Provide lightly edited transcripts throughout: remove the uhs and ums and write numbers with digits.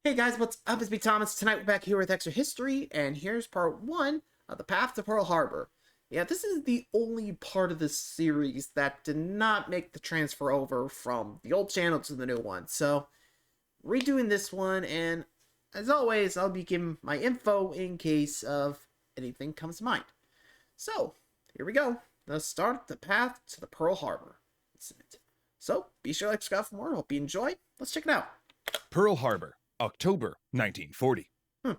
Hey guys, what's up? It's me, Thomas. Tonight we're back here with Extra History, and here's part one of The Path to Pearl Harbor. Yeah, this is the only part of this series that did not make the transfer over from the old channel to the new one. So, redoing this one, and as always, I'll be giving my info in case of anything comes to mind. So, here we go. Let's start The Path to the Pearl Harbor incident. So, be sure to like, subscribe for more. Hope you enjoy. Let's check it out. Pearl Harbor, October 1940.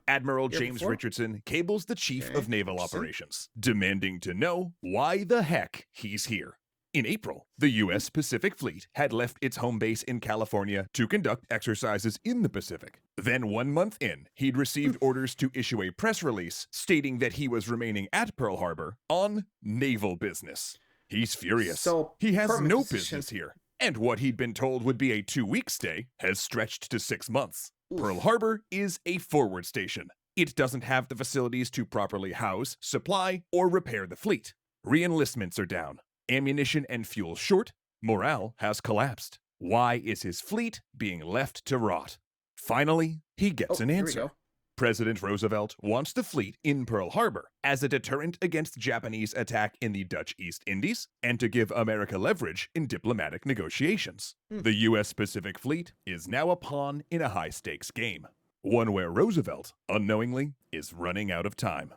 Admiral Year James before? Richardson cables the Chief Okay, of Naval interesting. Operations, demanding to know why the heck he's here. In April, the U.S. Pacific Fleet had left its home base in California to conduct exercises in the Pacific. Then 1 month in, he'd received orders to issue a press release stating that he was remaining at Pearl Harbor on naval business. He's furious. So, He has permanent no position. business here. And what he'd been told would be a 2-week stay has stretched to 6 months. Oof. Pearl Harbor is a forward station. It doesn't have the facilities to properly house, supply, or repair the fleet. Reenlistments are down. Ammunition and fuel short. Morale has collapsed. Why is his fleet being left to rot? Finally, he gets an here we answer. go. President Roosevelt wants the fleet in Pearl Harbor as a deterrent against Japanese attack in the Dutch East Indies and to give America leverage in diplomatic negotiations. The U.S. Pacific Fleet is now a pawn in a high-stakes game, one where Roosevelt, unknowingly, is running out of time.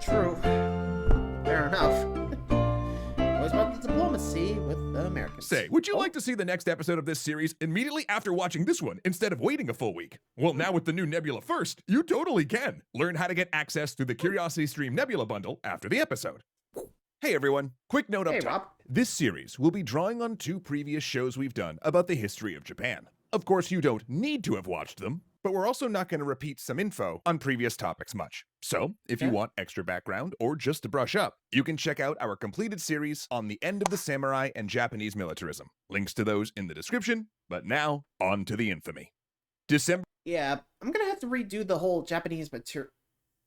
True. Fair enough. What about the diplomacy with the Americans? Say, would you Oh, like to see the next episode of this series immediately after watching this one instead of waiting a full week? Well, now with the new Nebula First, you totally can. Learn how to get access to the Curiosity Stream Nebula bundle after the episode. Hey everyone, quick note up Hey, top. Rob. This series will be drawing on 2 previous shows we've done about the history of Japan. Of course, you don't need to have watched them, but we're also not going to repeat some info on previous topics much. So, if you Okay. want extra background or just to brush up, you can check out our completed series on the end of the samurai and Japanese militarism. Links to those in the description, but now, on to the infamy. December Yeah, I'm gonna have to redo the whole Japanese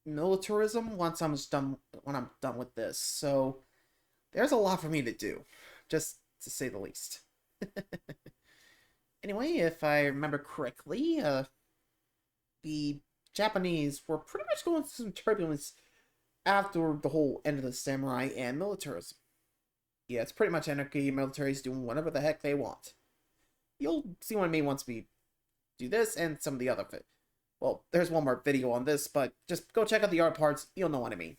militarism once I'm done. When I'm done with this, so there's a lot for me to do, just to say the least. Anyway, if I remember correctly, the Japanese were pretty much going through some turbulence after the whole end of the samurai and militarism. Yeah, it's pretty much anarchy. Military's doing whatever the heck they want. You'll see what I mean once we do this and some of the other well, there's one more video on this, but just go check out the art parts. You'll know what I mean.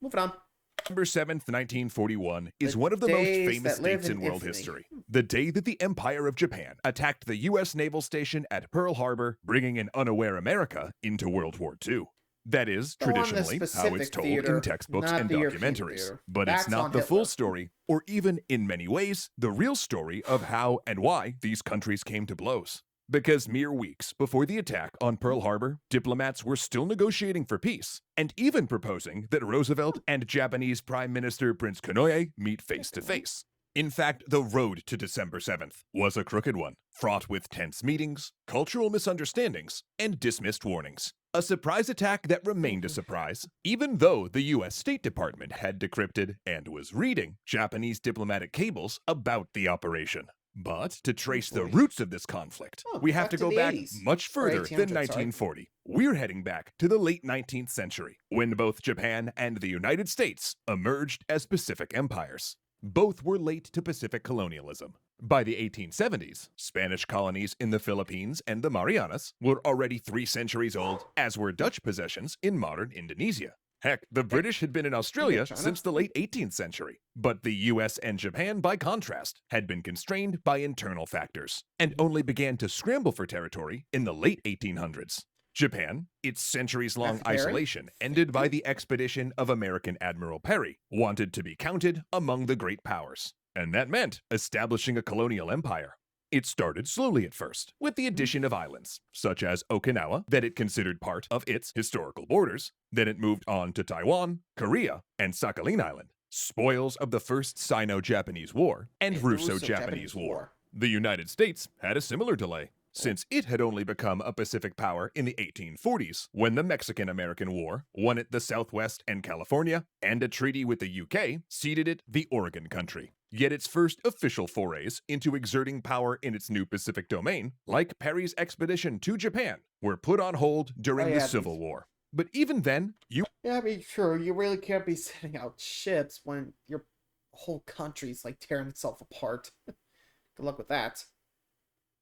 Moving on. December 7th, 1941 is The one of the most days famous that live dates in in world infamy. history. The day that the Empire of Japan attacked the U.S. naval station at Pearl Harbor, bringing an unaware America into World War II. That is Go on the traditionally how it's specific told theater, in textbooks not and the European documentaries. theater. But it's That's not on the full Hitler. story, or even, in many ways, the real story of how and why these countries came to blows. Because mere weeks before the attack on Pearl Harbor, diplomats were still negotiating for peace, and even proposing that Roosevelt and Japanese Prime Minister Prince Konoye meet face to face. In fact, the road to December 7th was a crooked one, fraught with tense meetings, cultural misunderstandings, and dismissed warnings. A surprise attack that remained a surprise, even though the U.S. State Department had decrypted and was reading Japanese diplomatic cables about the operation. But to trace the boy. roots of this conflict, Oh, we have back to to go the back 80s. much Or further than 1800s, sorry. 1940. We're heading back to the late 19th century, when both Japan and the United States emerged as Pacific empires. Both were late to Pacific colonialism. By the 1870s, Spanish colonies in the Philippines and the Marianas were already 3 centuries old, as were Dutch possessions in modern Indonesia. Heck, the British had been in Australia China? since the late 18th century, but the US and Japan, by contrast, had been constrained by internal factors, and only began to scramble for territory in the late 1800s. Japan, its centuries-long Perry? isolation ended by the expedition of American Admiral Perry, wanted to be counted among the great powers, and that meant establishing a colonial empire. It started slowly at first, with the addition of islands, such as Okinawa, that it considered part of its historical borders. Then it moved on to Taiwan, Korea, and Sakhalin Island, spoils of the First Sino-Japanese War and the Russo-Japanese War. The United States had a similar delay, since it had only become a Pacific power in the 1840s, when the Mexican-American War won it the Southwest and California, and a treaty with the UK ceded it the Oregon Country. Yet its first official forays into exerting power in its new Pacific domain, like Perry's expedition to Japan, were put on hold during the Civil War. But even then, Yeah, I mean, sure, you really can't be sending out ships when your whole country's like tearing itself apart. Good luck with that.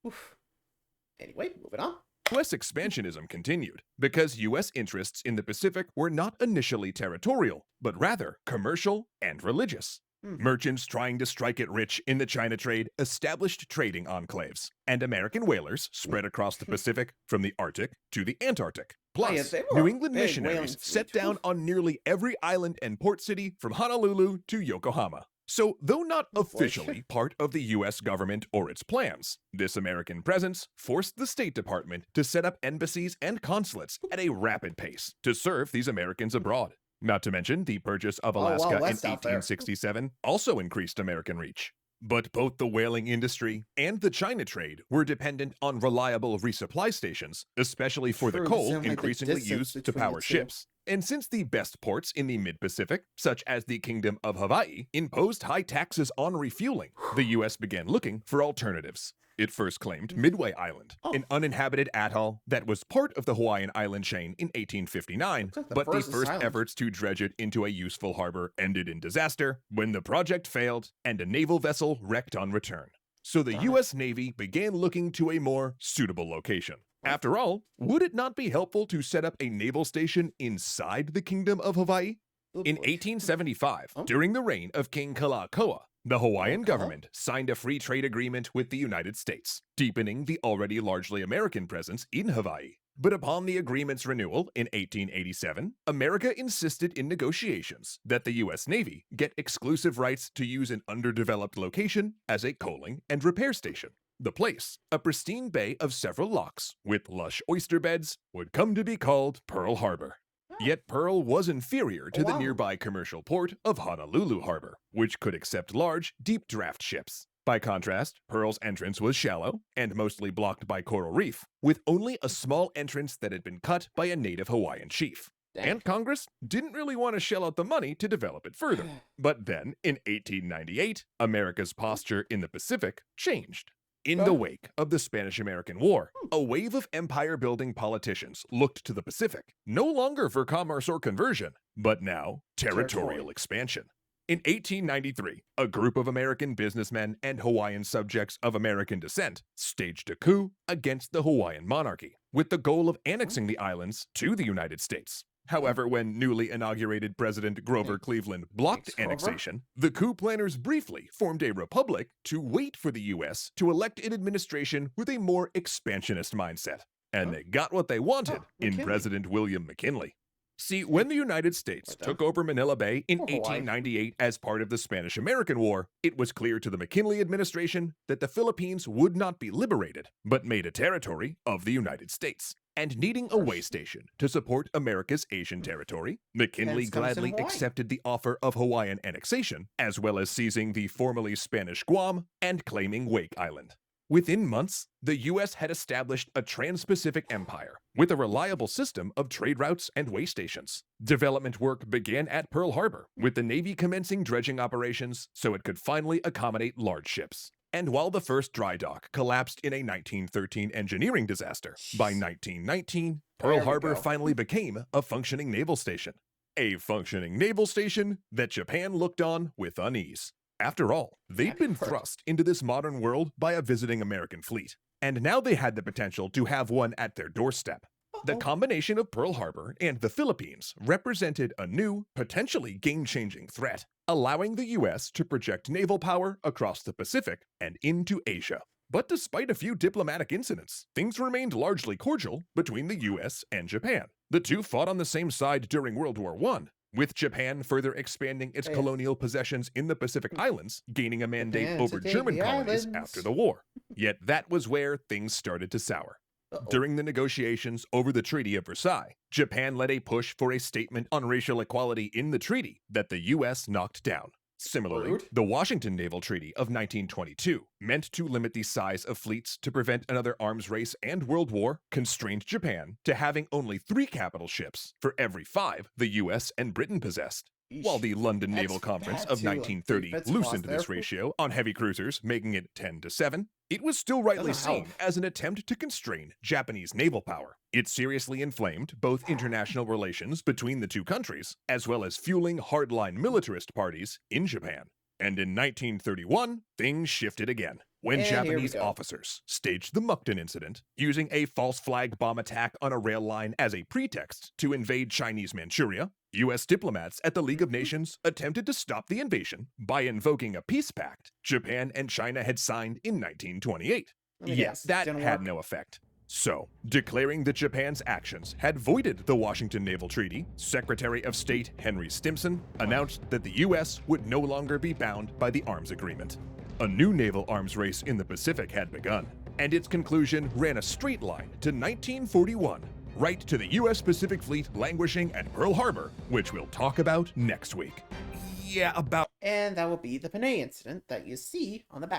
Oof. Anyway, moving on. U.S. expansionism continued because U.S. interests in the Pacific were not initially territorial, but rather commercial and religious. Merchants trying to strike it rich in the China trade established trading enclaves, and American whalers spread across the Pacific from the Arctic to the Antarctic. Plus, New England missionaries set down on nearly every island and port city from Honolulu to Yokohama. So, though not officially part of the U.S. government or its plans, this American presence forced the State Department to set up embassies and consulates at a rapid pace to serve these Americans abroad. Not to mention, the purchase of Alaska in 1867 also increased American reach. But both the whaling industry and the China trade were dependent on reliable resupply stations, especially for the coal increasingly used to power ships. And since the best ports in the mid-Pacific, such as the Kingdom of Hawaii, imposed high taxes on refueling, the U.S. began looking for alternatives. It first claimed Midway Island, an uninhabited atoll that was part of the Hawaiian island chain in 1859, but the first efforts to dredge it into a useful harbor ended in disaster when the project failed and a naval vessel wrecked on return. So the U.S. Navy began looking to a more suitable location. After all, would it not be helpful to set up a naval station inside the Kingdom of Hawaii? In 1875, during the reign of King Kalakaua, the Hawaiian government signed a free trade agreement with the United States, deepening the already largely American presence in Hawaii. But upon the agreement's renewal in 1887, America insisted in negotiations that the U.S. Navy get exclusive rights to use an underdeveloped location as a coaling and repair station. The place, a pristine bay of several locks with lush oyster beds, would come to be called Pearl Harbor. Yet Pearl was inferior to the nearby commercial port of Honolulu Harbor, which could accept large, deep draft ships. By contrast, Pearl's entrance was shallow and mostly blocked by coral reef, with only a small entrance that had been cut by a native Hawaiian chief. And Congress didn't really want to shell out the money to develop it further. But then, in 1898, America's posture in the Pacific changed. In the wake of the Spanish-American War, a wave of empire-building politicians looked to the Pacific, no longer for commerce or conversion, but now territorial expansion. In 1893, a group of American businessmen and Hawaiian subjects of American descent staged a coup against the Hawaiian monarchy, with the goal of annexing the islands to the United States. However, when newly inaugurated President Grover Cleveland blocked annexation, the coup planners briefly formed a republic to wait for the U.S. to elect an administration with a more expansionist mindset. And they got what they wanted in President William McKinley. See, when the United States took over Manila Bay in 1898 as part of the Spanish-American War, it was clear to the McKinley administration that the Philippines would not be liberated, but made a territory of the United States. And needing a way station to support America's Asian territory, McKinley gladly accepted the offer of Hawaiian annexation, as well as seizing the formerly Spanish Guam and claiming Wake Island. Within months, the U.S. had established a trans-Pacific empire with a reliable system of trade routes and way stations. Development work began at Pearl Harbor, with the Navy commencing dredging operations so it could finally accommodate large ships. And while the first dry dock collapsed in a 1913 engineering disaster, by 1919, Pearl Harbor finally became a functioning naval station. A functioning naval station that Japan looked on with unease. After all, they'd been thrust into this modern world by a visiting American fleet, and now they had the potential to have one at their doorstep. The combination of Pearl Harbor and the Philippines represented a new, potentially game-changing threat, allowing the U.S. to project naval power across the Pacific and into Asia. But despite a few diplomatic incidents, things remained largely cordial between the U.S. and Japan. The two fought on the same side during World War I, with Japan further expanding its colonial possessions in the Pacific Islands, gaining a mandate over German colonies after the war. Yet that was where things started to sour. During the negotiations over the Treaty of Versailles, Japan led a push for a statement on racial equality in the treaty that the U.S. knocked down. Similarly, the Washington Naval Treaty of 1922, meant to limit the size of fleets to prevent another arms race and world war, constrained Japan to having only 3 capital ships for every 5 the US and Britain possessed. While the London That's Naval Conference bad of too, like 1930 defense loosened cost there. this ratio on heavy cruisers, making it 10-7, it was still rightly Doesn't help. seen as an attempt to constrain Japanese naval power. It seriously inflamed both international relations between the two countries, as well as fueling hardline militarist parties in Japan. And in 1931, things shifted again, when And here we Japanese go. officers staged the Mukden incident, using a false flag bomb attack on a rail line as a pretext to invade Chinese Manchuria. U.S. diplomats at the League of Nations attempted to stop the invasion by invoking a peace pact Japan and China had signed in 1928. Let me Yet guess, that didn't had work. no effect. So, declaring that Japan's actions had voided the Washington Naval Treaty, Secretary of State Henry Stimson announced that the U.S. would no longer be bound by the arms agreement. A new naval arms race in the Pacific had begun, and its conclusion ran a straight line to 1941, right to the U.S. Pacific Fleet languishing at Pearl Harbor, which we'll talk about next week. Yeah, about. And that will be the Panay incident that you see on the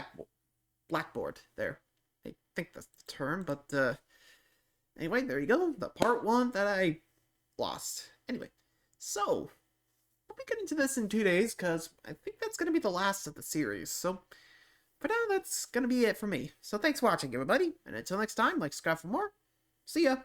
blackboard there. I think that's the term, but anyway, there you go. The part 1 that I lost. Anyway, so we'll be getting to this in 2 days because I think that's going to be the last of the series. So for now, that's going to be it for me. So thanks for watching, everybody. And until next time, like, subscribe for more. See ya.